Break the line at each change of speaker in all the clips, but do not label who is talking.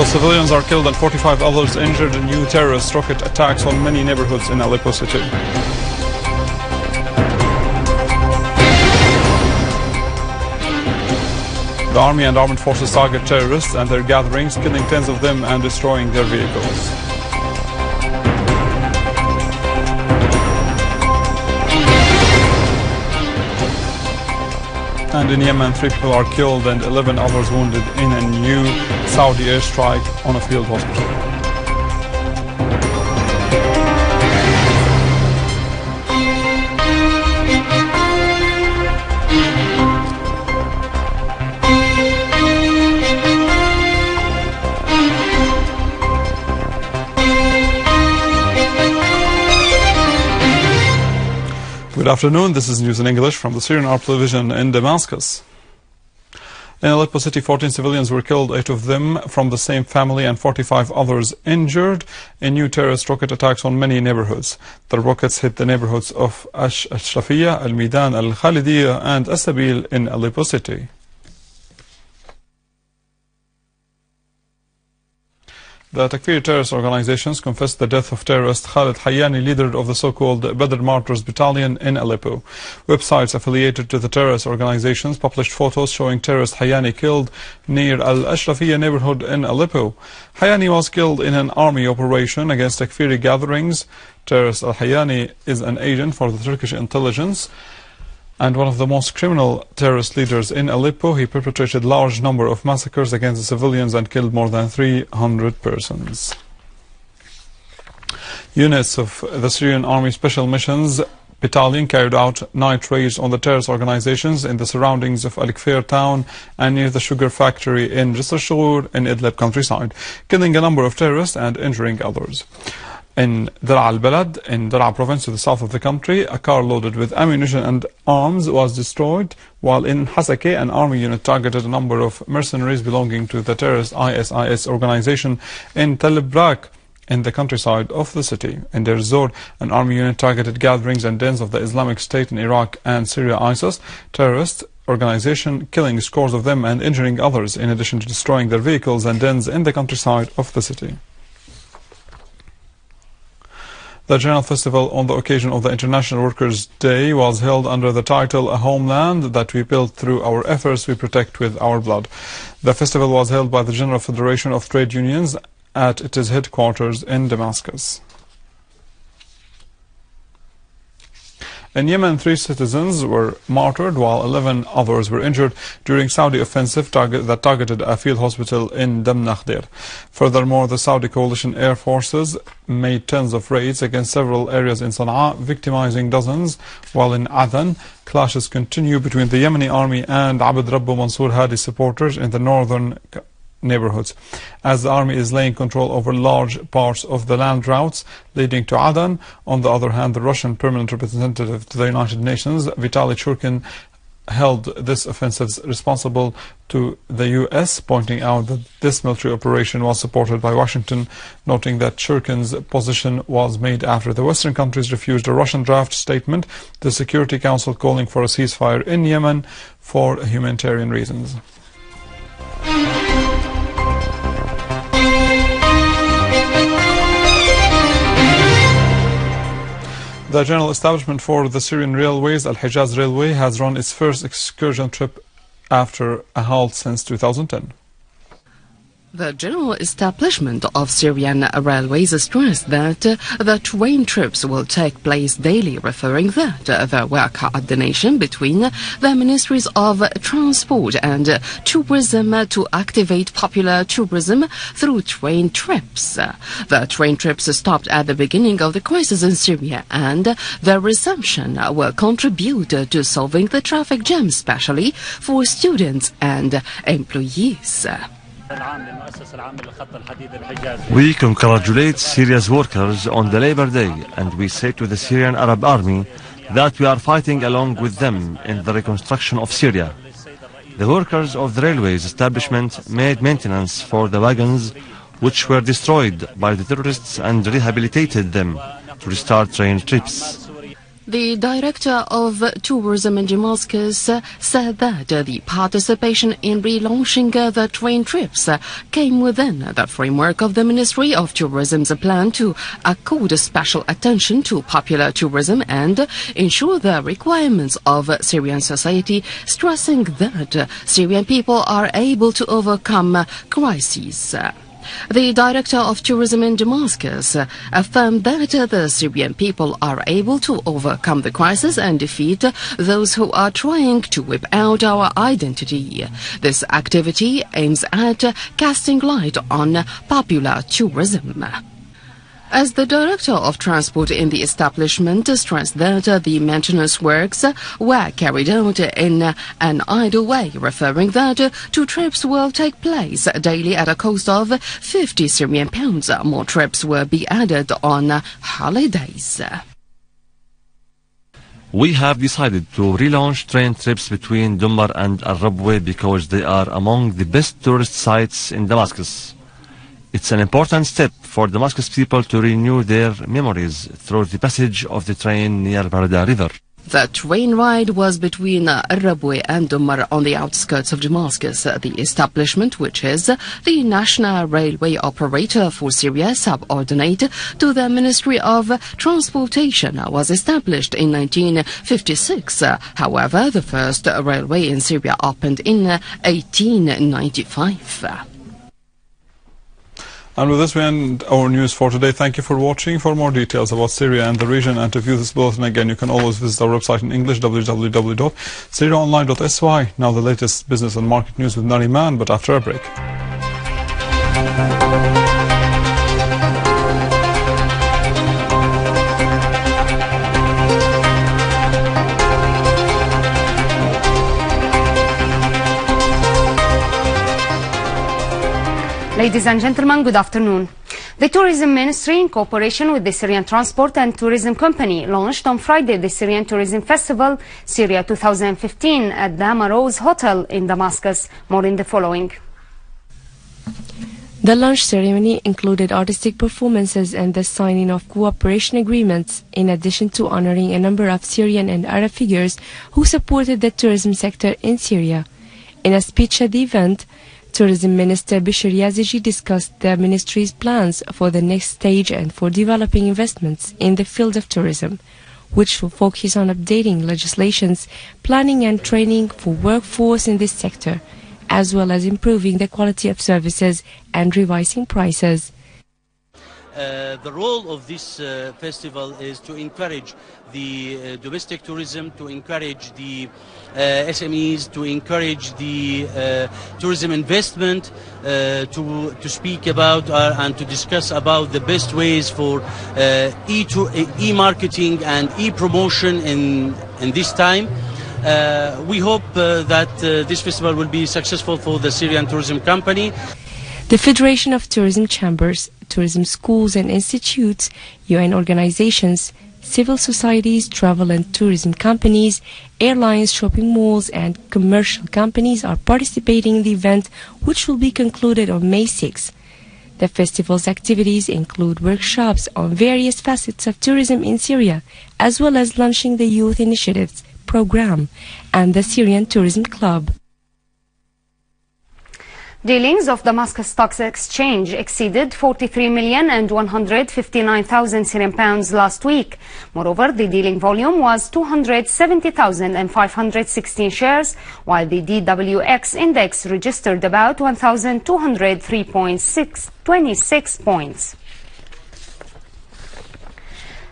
12 civilians are killed and 45 others injured in new terrorist rocket attacks on many neighborhoods in Aleppo city. The army and armed forces target terrorists and their gatherings, killing tens of them and destroying their vehicles. And in Yemen, 3 people are killed and 11 others wounded in a new Saudi airstrike on a field hospital. Good afternoon, this is news in English from the Syrian Arab television in Damascus. In Aleppo city, 14 civilians were killed, 8 of them from the same family and 45 others injured in new terrorist rocket attacks on many neighborhoods. The rockets hit the neighborhoods of Ashrafiyya, Al-Midan, Al-Khalidiyya and As-Sabil in Aleppo city. The Takfir terrorist organizations confessed the death of terrorist Khalid Hayani, leader of the so-called Badr Martyrs Battalion in Aleppo. Websites affiliated to the terrorist organizations published photos showing terrorist Hayani killed near al-Ashrafiyya neighborhood in Aleppo. Hayani was killed in an army operation against Takfiri gatherings. Terrorist al-Hayani is an agent for the Turkish intelligence and one of the most criminal terrorist leaders in Aleppo. He perpetrated large number of massacres against the civilians and killed more than 300 persons. Units of the Syrian Army Special Missions Battalion carried out night raids on the terrorist organizations in the surroundings of Al-Kfir town and near the sugar factory in Jisr al-Shughur in Idlib countryside, killing a number of terrorists and injuring others. In Dar'a al-Balad, in Dar'a province to the south of the country, a car loaded with ammunition and arms was destroyed, while in Hasake, an army unit targeted a number of mercenaries belonging to the terrorist ISIS organization in Tel Brak, in the countryside of the city. In Deir ez-Zor, an army unit targeted gatherings and dens of the Islamic State in Iraq and Syria ISIS terrorist organization, killing scores of them and injuring others, in addition to destroying their vehicles and dens in the countryside of the city. The General Festival on the occasion of the International Workers' Day was held under the title A Homeland That We Build Through Our Efforts We Protect With Our Blood. The festival was held by the General Federation of Trade Unions at its headquarters in Damascus. In Yemen, 3 citizens were martyred while 11 others were injured during Saudi offensive that targeted a field hospital in Damnakdir. Furthermore, the Saudi coalition air forces made tens of raids against several areas in Sana'a, victimizing dozens, while in Aden, clashes continue between the Yemeni army and Abd Rabbu Mansour Hadi supporters in the northern neighborhoods, as the army is laying control over large parts of the land routes leading to Aden. On the other hand, the Russian permanent representative to the United Nations, Vitaly Churkin, held this offensive responsible to the U.S., pointing out that this military operation was supported by Washington, noting that Churkin's position was made after the Western countries refused a Russian draft statement, the Security Council calling for a ceasefire in Yemen for humanitarian reasons. The general establishment for the Syrian railways, Al-Hijaz Railway, has run its first excursion trip after a halt since 2010.
The general establishment of Syrian railways stressed that the train trips will take place daily, referring that there were coordination between the Ministries of Transport and Tourism to activate popular tourism through train trips. The train trips stopped at the beginning of the crisis in Syria, and their resumption will contribute to solving the traffic jam, especially for students and employees.
We congratulate Syria's workers on the Labor Day, and we say to the Syrian Arab Army that we are fighting along with them in the reconstruction of Syria. The workers of the railways establishment made maintenance for the wagons which were destroyed by the terrorists and rehabilitated them to restart train trips.
The director of tourism in Damascus said that the participation in relaunching the train trips came within the framework of the Ministry of Tourism's plan to accord special attention to popular tourism and ensure the requirements of Syrian society, stressing that Syrian people are able to overcome crises. The director of tourism in Damascus affirmed that the Syrian people are able to overcome the crisis and defeat those who are trying to whip out our identity. This activity aims at casting light on popular tourism. As the director of transport in the establishment stressed that the maintenance works were carried out in an idle way, referring that 2 trips will take place daily at a cost of 50 Syrian pounds. More trips will be added on holidays.
We have decided to relaunch train trips between Dummar and Al-Rabwa because they are among the best tourist sites in Damascus. It's an important step for Damascus people to renew their memories through the passage of the train near Barda River.
The train ride was between Al-Rabwa and Dummar on the outskirts of Damascus. The establishment, which is the national railway operator for Syria, subordinate to the Ministry of Transportation, was established in 1956. However, the first railway in Syria opened in 1895.
And with this we end our news for today. Thank you for watching. For more details about Syria and the region and to view this bulletin again, you can always visit our website in English, www.syriaonline.sy. Now the latest business and market news with Nariman, but after a break.
Ladies and gentlemen, good afternoon. The Tourism Ministry, in cooperation with the Syrian Transport and Tourism Company, launched on Friday the Syrian Tourism Festival, Syria 2015, at the Amaroz Hotel in Damascus. More in the following.
The launch ceremony included artistic performances and the signing of cooperation agreements, in addition to honoring a number of Syrian and Arab figures who supported the tourism sector in Syria. In a speech at the event, Tourism Minister Bashar discussed the ministry's plans for the next stage and for developing investments in the field of tourism, which will focus on updating legislations, planning and training for workforce in this sector, as well as improving the quality of services and revising prices.
The role of this festival is to encourage the domestic tourism, to encourage the SMEs, to encourage the tourism investment, to speak about and to discuss about the best ways for e-marketing and e-promotion in this time. We hope that this festival will be successful for the Syrian Tourism Company.
The Federation of Tourism Chambers, tourism schools and institutes, UN organizations, civil societies, travel and tourism companies, airlines, shopping malls and commercial companies are participating in the event, which will be concluded on May 6. The festival's activities include workshops on various facets of tourism in Syria, as well as launching the Youth Initiatives program and the Syrian Tourism Club.
Dealings of Damascus Stock Exchange exceeded 43,159,000 Syrian pounds last week. Moreover, the dealing volume was 270,516 shares, while the DWX index registered about 1,203.26 points.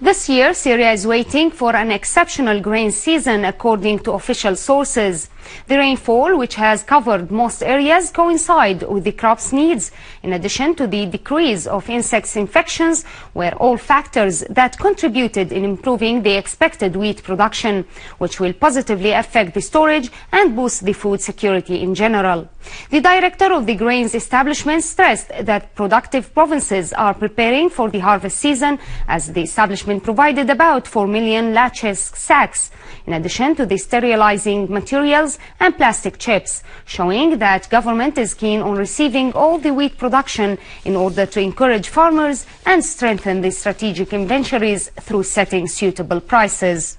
This year, Syria is waiting for an exceptional grain season, according to official sources. The rainfall, which has covered most areas, coincide with the crop's needs, in addition to the decrease of insect infections, were all factors that contributed in improving the expected wheat production, which will positively affect the storage and boost the food security in general. The director of the grains establishment stressed that productive provinces are preparing for the harvest season, as the establishment provided about 4 million laches sacks, in addition to the sterilizing materials and plastic chips, showing that government is keen on receiving all the wheat production in order to encourage farmers and strengthen the strategic inventories through setting suitable prices.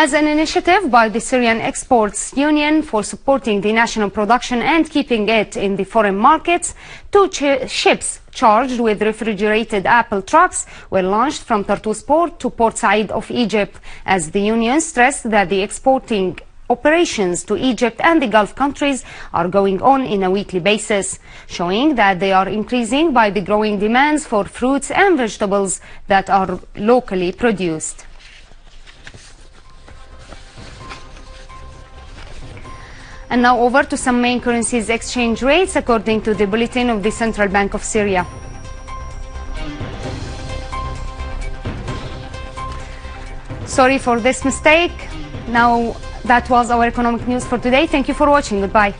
As an initiative by the Syrian Exports Union for supporting the national production and keeping it in the foreign markets, two ships charged with refrigerated apple trucks were launched from Tartus port to Port Said of Egypt, as the union stressed that the exporting operations to Egypt and the Gulf countries are going on in a weekly basis, showing that they are increasing by the growing demands for fruits and vegetables that are locally produced. And now over to some main currencies exchange rates according to the bulletin of the Central Bank of Syria. Sorry for this mistake. Now that was our economic news for today. Thank you for watching. Goodbye.